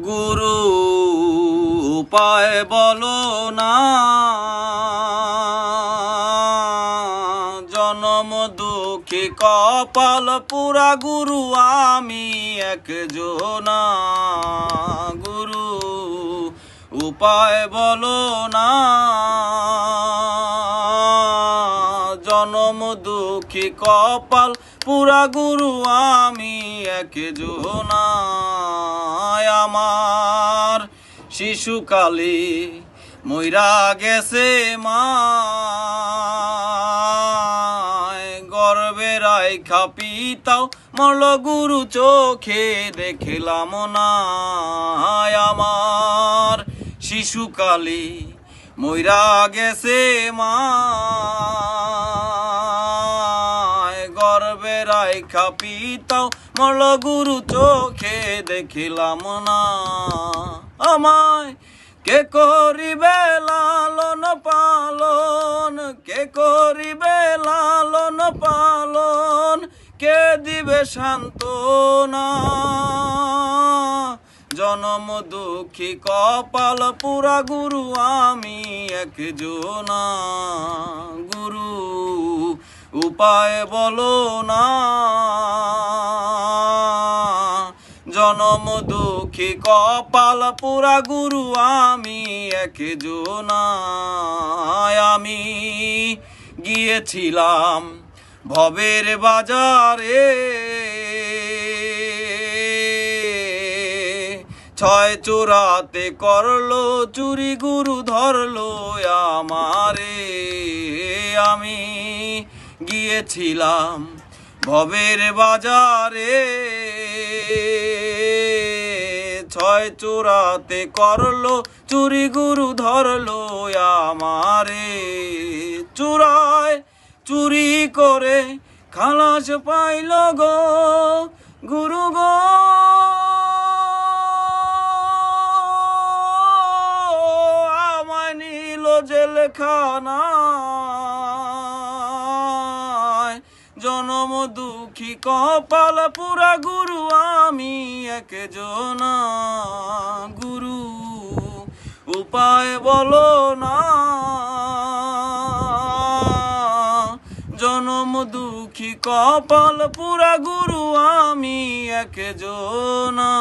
গুরু উপায় বলো না, জনম দুঃখী কপাল পুরা গুরু আমি একজনা। গুরু উপায় বলো না, জনম দুঃখী কপাল পুরা গুরু আমি একজনা। আমার শিশুকালে মইরা গেছে মা, গর্বে রাইখা পিতাও মরল গুরু চোখে দেখলাম না। আমার শিশুকালে মইরা গেছে মা, গর্বে রাইখা পিতাও মরল গুরু চোখে দেখিলাম না। আমায় কে করিবে লালন পালন, কে করিবে লালন পালন, কে দিবে সান্ত্বনা। জনম দুঃখী কপাল পুরা গুরু আমি একজনা। গুরু উপায় বলো না, জনম দুঃখী কপাল পুরা গুরু আমি একজনা। আমি গিয়েছিলাম ভবের বাজারে, ছয় চোরাতে করলো চুরি গুরু ধরলো আমারে। আমি গিয়েছিলাম ভবের বাজারে, ছয় চোরাতে করলো চুরি গুরু ধরলো আমারে। চোরায় চুরি করে খালাস পাইল গো গুরু গো, আমায় নিল জেলখানায়। জনম দুঃখী কপাল পুরা গুরু আমি একজনা। গুরু উপায় বলো না, জনম দুঃখী কপাল পুরা গুরু আমি একজনা।